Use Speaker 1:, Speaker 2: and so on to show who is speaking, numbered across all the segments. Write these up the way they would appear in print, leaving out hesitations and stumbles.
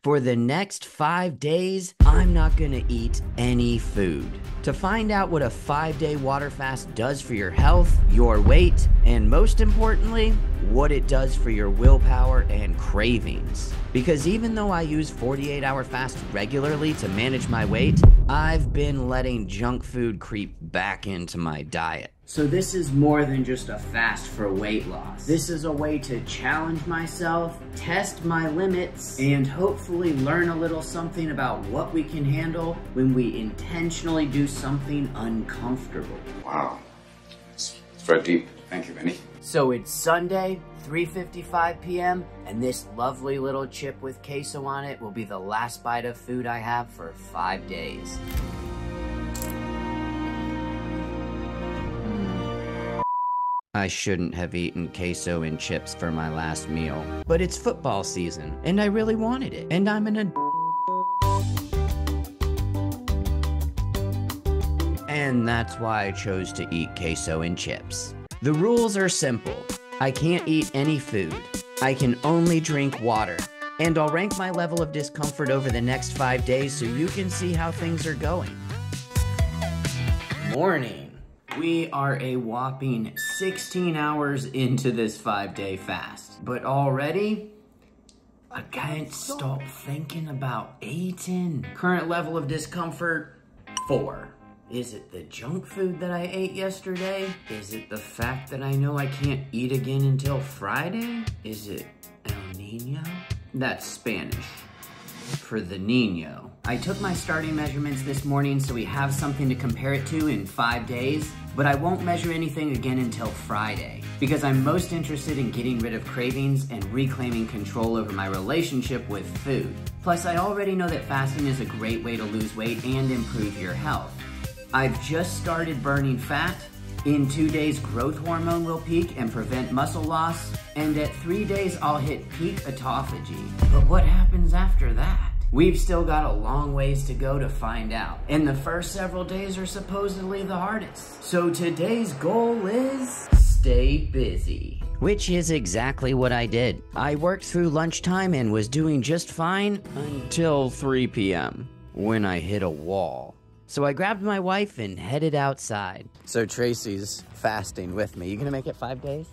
Speaker 1: For the next 5 days, I'm not gonna eat any food. To find out what a 5-day water fast does for your health, your weight, and most importantly, what it does for your willpower and cravings. Because even though I use 48-hour fast regularly to manage my weight, I've been letting junk food creep back into my diet. So this is more than just a fast for weight loss. This is a way to challenge myself, test my limits, and hopefully learn a little something about what we can handle when we intentionally do something uncomfortable.
Speaker 2: Wow, it's very deep. Thank you, Vinny.
Speaker 1: So it's Sunday, 3:55 p.m., and this lovely little chip with queso on it will be the last bite of food I have for 5 days. I shouldn't have eaten queso and chips for my last meal, but it's football season, and I really wanted it, and I'm and that's why I chose to eat queso and chips. The rules are simple. I can't eat any food. I can only drink water. And I'll rank my level of discomfort over the next 5 days so you can see how things are going. Morning. We are a whopping 16 hours into this 5-day fast. But already, I can't stop thinking about eating. Current level of discomfort, 4. Is it the junk food that I ate yesterday? Is it the fact that I know I can't eat again until Friday? Is it El Nino? That's Spanish for the Nino. I took my starting measurements this morning so we have something to compare it to in 5 days, but I won't measure anything again until Friday because I'm most interested in getting rid of cravings and reclaiming control over my relationship with food. Plus, I already know that fasting is a great way to lose weight and improve your health. I've just started burning fat. In 2 days, growth hormone will peak and prevent muscle loss. And at 3 days, I'll hit peak autophagy. But what happens after that? We've still got a long ways to go to find out. And the first several days are supposedly the hardest. So today's goal is stay busy. Which is exactly what I did. I worked through lunchtime and was doing just fine until 3 p.m. when I hit a wall. So I grabbed my wife and headed outside. So Tracy's fasting with me. You gonna make it 5 days?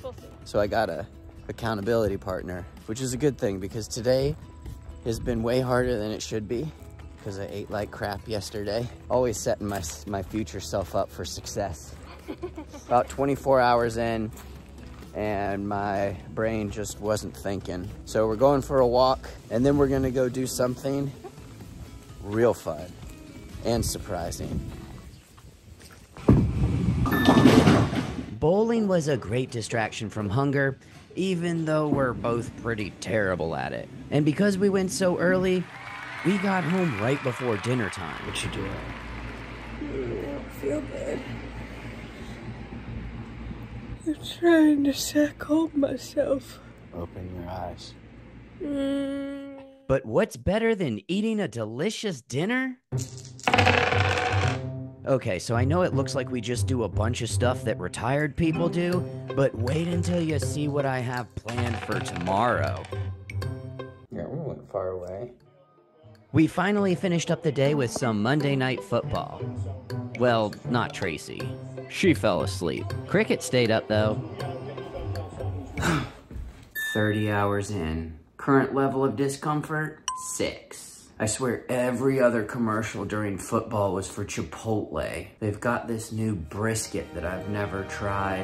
Speaker 3: We'll see.
Speaker 1: So I got a accountability partner, which is a good thing because today has been way harder than it should be because I ate like crap yesterday. Always setting my future self up for success. About 24 hours in and my brain just wasn't thinking. So we're going for a walk and then we're gonna go do something real fun and surprising. Bowling was a great distraction from hunger, even though we're both pretty terrible at it. And because we went so early, we got home right before dinner time. What you doing?
Speaker 3: I don't feel good. I'm trying to sack hold myself.
Speaker 1: Open your eyes. But what's better than eating a delicious dinner? Okay, so I know it looks like we just do a bunch of stuff that retired people do, but wait until you see what I have planned for tomorrow. Yeah, we went far away. We finally finished up the day with some Monday Night Football. Well, not Tracy. She fell asleep. Cricket stayed up, though. 30 hours in. Current level of discomfort, 6. I swear every other commercial during football was for Chipotle. They've got this new brisket that I've never tried.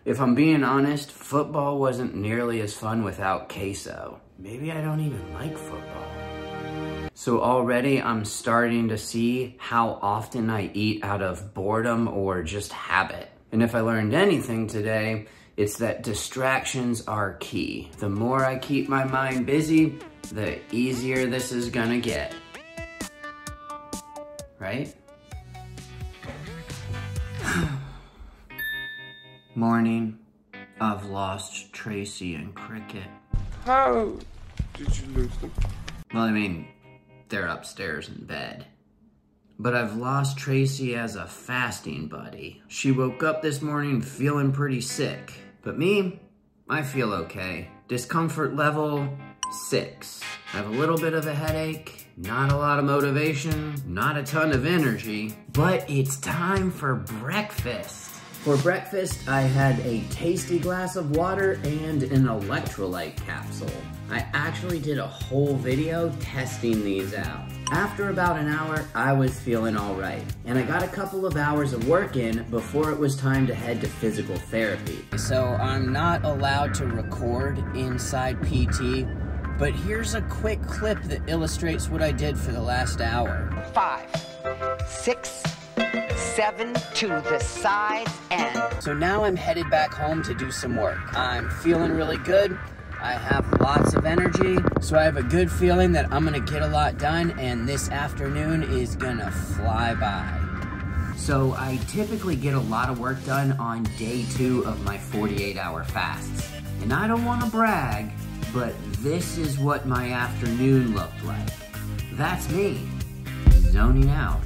Speaker 1: If I'm being honest, football wasn't nearly as fun without queso. Maybe I don't even like football. So already I'm starting to see how often I eat out of boredom or just habit. And if I learned anything today, it's that distractions are key. The more I keep my mind busy, the easier this is gonna get. Right? Morning. I've lost Tracy and Cricket.
Speaker 3: How did you lose them?
Speaker 1: Well, I mean, they're upstairs in bed. But I've lost Tracy as a fasting buddy. She woke up this morning feeling pretty sick. But me, I feel okay. Discomfort level 6. I have a little bit of a headache, not a lot of motivation, not a ton of energy, but it's time for breakfast. For breakfast, I had a tasty glass of water and an electrolyte capsule. I actually did a whole video testing these out. After about an hour, I was feeling all right, and I got a couple of hours of work in before it was time to head to physical therapy. So I'm not allowed to record inside PT, but here's a quick clip that illustrates what I did for the last hour.
Speaker 4: 5, 6, 7 to the sides and...
Speaker 1: So now I'm headed back home to do some work. I'm feeling really good. I have lots of energy, so I have a good feeling that I'm gonna get a lot done, and this afternoon is gonna fly by. So I typically get a lot of work done on day 2 of my 48-hour fasts. And I don't wanna brag, but this is what my afternoon looked like. That's me, zoning out,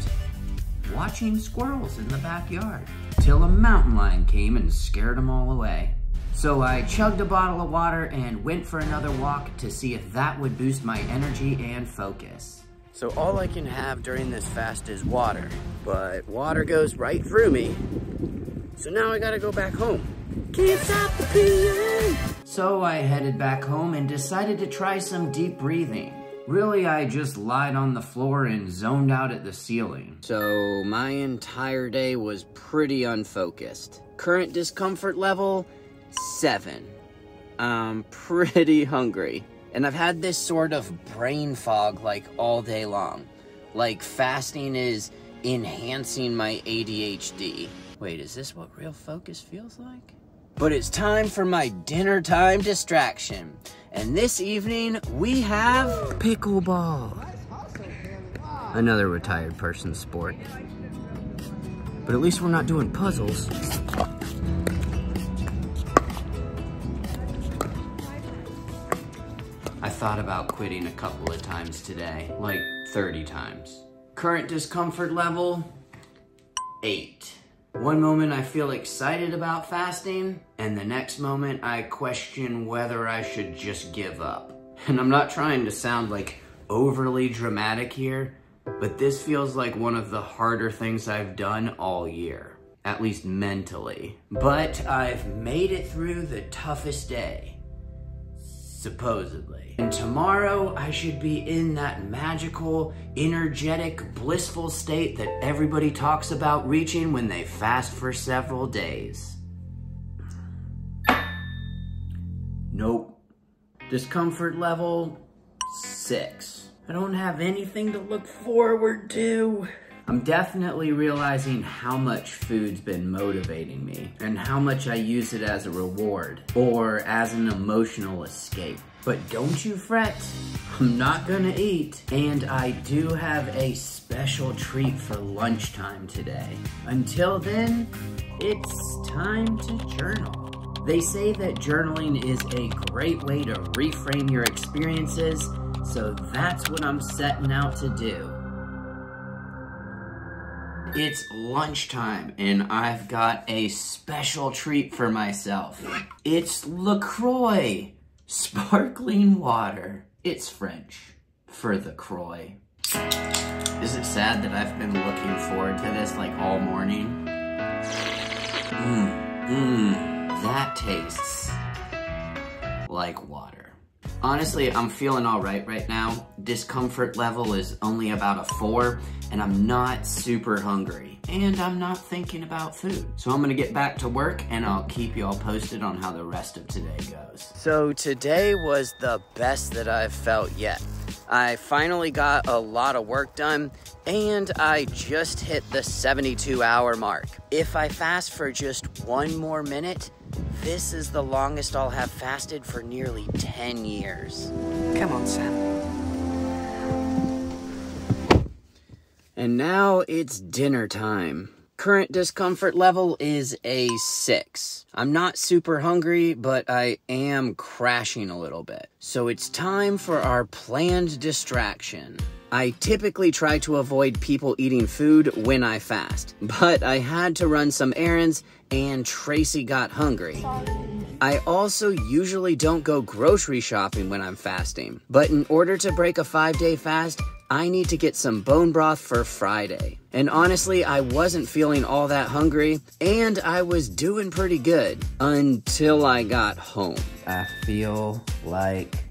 Speaker 1: watching squirrels in the backyard, till a mountain lion came and scared them all away. So I chugged a bottle of water and went for another walk to see if that would boost my energy and focus. So all I can have during this fast is water, but water goes right through me. So now I gotta go back home. Can't stop the peeing. So I headed back home and decided to try some deep breathing. Really, I just lied on the floor and zoned out at the ceiling. So my entire day was pretty unfocused. Current discomfort level, 7. I'm pretty hungry. And I've had this sort of brain fog like all day long. Like fasting is enhancing my ADHD. Wait, is this what real focus feels like? But it's time for my dinner time distraction. And this evening, we have pickleball. Another retired person's sport. But at least we're not doing puzzles. I thought about quitting a couple of times today, like 30 times. Current discomfort level, 8. One moment I feel excited about fasting, and the next moment I question whether I should just give up. And I'm not trying to sound like overly dramatic here, but this feels like one of the harder things I've done all year, at least mentally. But I've made it through the toughest day, supposedly. And tomorrow I should be in that magical, energetic, blissful state that everybody talks about reaching when they fast for several days. Nope. Discomfort level 6. I don't have anything to look forward to. I'm definitely realizing how much food's been motivating me and how much I use it as a reward or as an emotional escape. But don't you fret, I'm not gonna eat, and I do have a special treat for lunchtime today. Until then, it's time to journal. They say that journaling is a great way to reframe your experiences, so that's what I'm setting out to do. It's lunchtime, and I've got a special treat for myself. It's LaCroix. Sparkling water. It's French for the Croix. Is it sad that I've been looking forward to this like all morning? That tastes like water. Honestly, I'm feeling all right now. Discomfort level is only about a 4, and I'm not super hungry. And I'm not thinking about food. So I'm gonna get back to work, and I'll keep you all posted on how the rest of today goes. So today was the best that I've felt yet. I finally got a lot of work done, and I just hit the 72-hour mark. If I fast for just 1 more minute, this is the longest I'll have fasted for nearly 10 years.
Speaker 4: Come on, Sam.
Speaker 1: And now it's dinner time. Current discomfort level is a 6. I'm not super hungry, but I am crashing a little bit. So it's time for our planned distraction. I typically try to avoid people eating food when I fast, but I had to run some errands and Tracy got hungry. I also usually don't go grocery shopping when I'm fasting, but in order to break a 5-day fast, I need to get some bone broth for Friday. And honestly, I wasn't feeling all that hungry, and I was doing pretty good until I got home. I feel like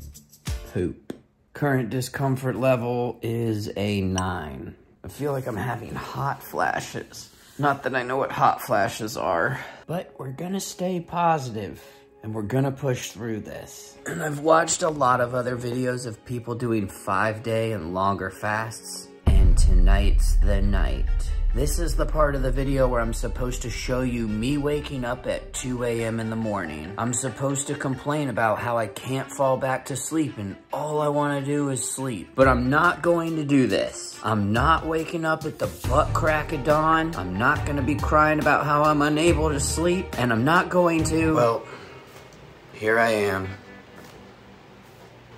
Speaker 1: poop. Current discomfort level is a 9. I feel like I'm having hot flashes. Not that I know what hot flashes are, but we're gonna stay positive. And we're gonna push through this. And I've watched a lot of other videos of people doing 5-day and longer fasts, and tonight's the night. This is the part of the video where I'm supposed to show you me waking up at 2 a.m. in the morning. I'm supposed to complain about how I can't fall back to sleep and all I wanna do is sleep. But I'm not going to do this. I'm not waking up at the butt crack of dawn. I'm not gonna be crying about how I'm unable to sleep, and I'm not going to, well, here I am,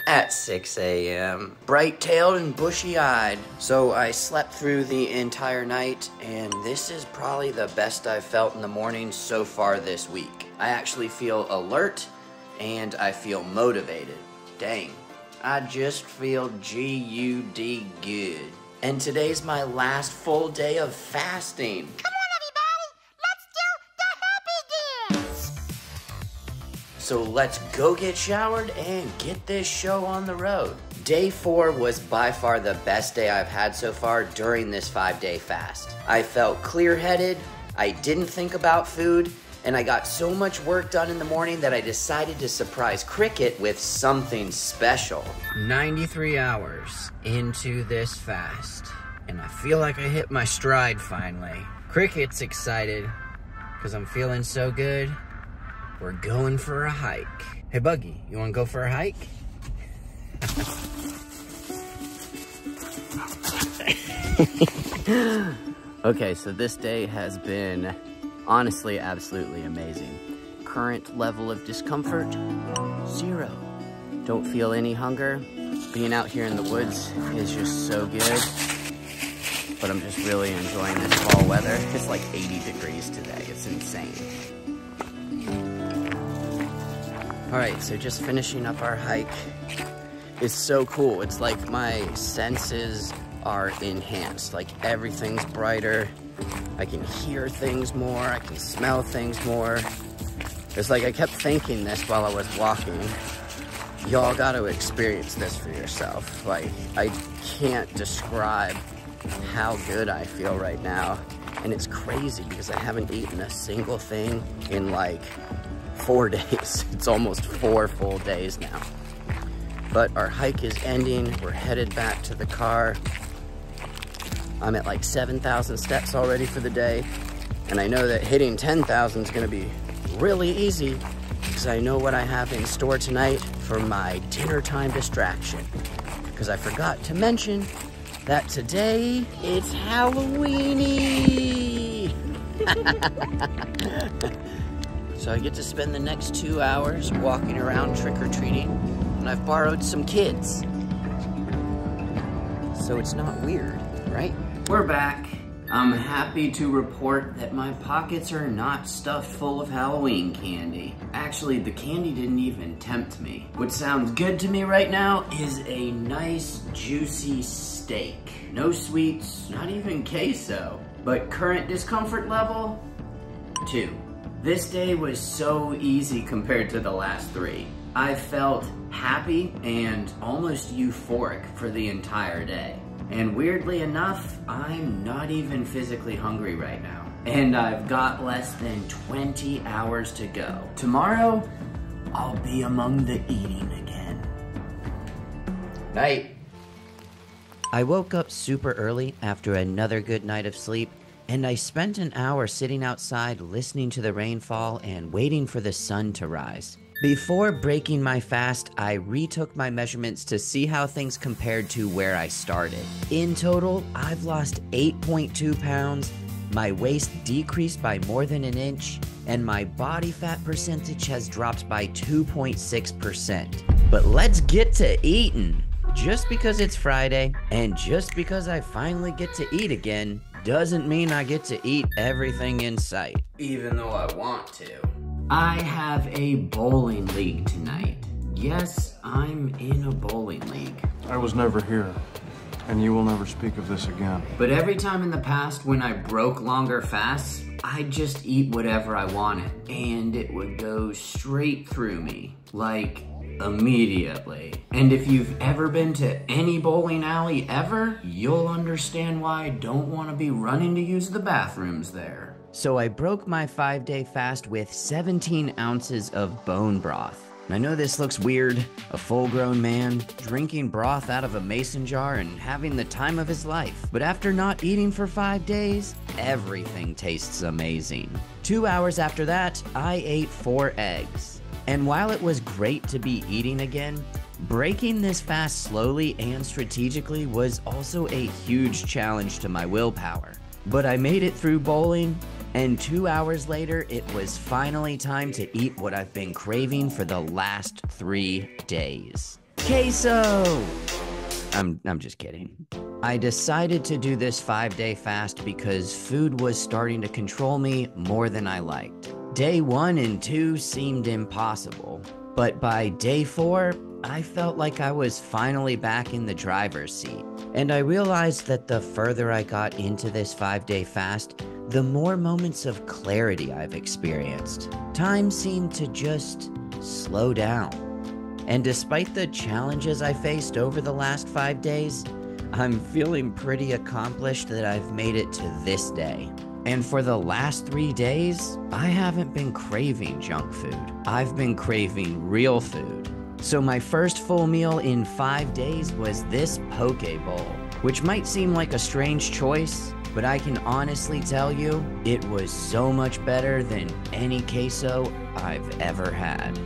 Speaker 1: at 6 a.m., bright-tailed and bushy-eyed. So I slept through the entire night, and this is probably the best I've felt in the morning so far this week. I actually feel alert, and I feel motivated. Dang, I just feel G-U-D good. And today's my last full day of fasting. So let's go get showered and get this show on the road. Day 4 was by far the best day I've had so far during this 5-day fast. I felt clear-headed, I didn't think about food, and I got so much work done in the morning that I decided to surprise Cricket with something special. 93 hours into this fast, and I feel like I hit my stride finally. Cricket's excited, because I'm feeling so good. We're going for a hike. Hey, Buggy, you wanna go for a hike? Okay, so this day has been honestly absolutely amazing. Current level of discomfort, 0. Don't feel any hunger. Being out here in the woods is just so good. But I'm just really enjoying this fall weather. It's like 80 degrees today, it's insane. Alright, so just finishing up our hike is so cool. It's like my senses are enhanced. Like everything's brighter. I can hear things more. I can smell things more. It's like I kept thinking this while I was walking. Y'all gotta experience this for yourself. Like, I can't describe how good I feel right now. And it's crazy because I haven't eaten a single thing in like 4 days. It's almost 4 full days now. But our hike is ending. We're headed back to the car. I'm at like 7,000 steps already for the day. And I know that hitting 10,000 is gonna be really easy because I know what I have in store tonight for my dinner time distraction. Because I forgot to mention that today it's Halloweeny. So I get to spend the next 2 hours walking around trick-or-treating, and I've borrowed some kids. So it's not weird, right? We're back. I'm happy to report that my pockets are not stuffed full of Halloween candy. Actually, the candy didn't even tempt me. What sounds good to me right now is a nice, juicy steak. No sweets, not even queso. But current discomfort level, 2. This day was so easy compared to the last 3. I felt happy and almost euphoric for the entire day. And weirdly enough, I'm not even physically hungry right now. And I've got less than 20 hours to go. Tomorrow, I'll be among the eating again. Night. I woke up super early after another good night of sleep, and I spent an hour sitting outside listening to the rainfall and waiting for the sun to rise. Before breaking my fast, I retook my measurements to see how things compared to where I started. In total, I've lost 8.2 pounds, my waist decreased by more than an inch, and my body fat percentage has dropped by 2.6%. But let's get to eating! Just because it's Friday, and just because I finally get to eat again, doesn't mean I get to eat everything in sight. Even though I want to. I have a bowling league tonight. Yes, I'm in a bowling league.
Speaker 5: I was never here, and you will never speak of this again.
Speaker 1: But every time in the past when I broke longer fasts, I'd just eat whatever I wanted, and it would go straight through me, like immediately. And if you've ever been to any bowling alley ever, you'll understand why I don't want to be running to use the bathrooms there. So I broke my 5-day fast with 17 ounces of bone broth. I know this looks weird, a full-grown man drinking broth out of a mason jar and having the time of his life. But after not eating for 5 days, everything tastes amazing. 2 hours after that, I ate 4 eggs. And while it was great to be eating again, breaking this fast slowly and strategically was also a huge challenge to my willpower. But I made it through bowling, and 2 hours later, it was finally time to eat what I've been craving for the last 3 days. Queso! I'm just kidding. I decided to do this 5-day fast because food was starting to control me more than I liked. Day 1 and 2 seemed impossible, but by day 4, I felt like I was finally back in the driver's seat. And I realized that the further I got into this 5-day fast, the more moments of clarity I've experienced. Time seemed to just slow down. And despite the challenges I faced over the last 5 days, I'm feeling pretty accomplished that I've made it to this day. And for the last 3 days, I haven't been craving junk food. I've been craving real food. So my first full meal in 5 days was this poke bowl, which might seem like a strange choice, but I can honestly tell you, it was so much better than any queso I've ever had.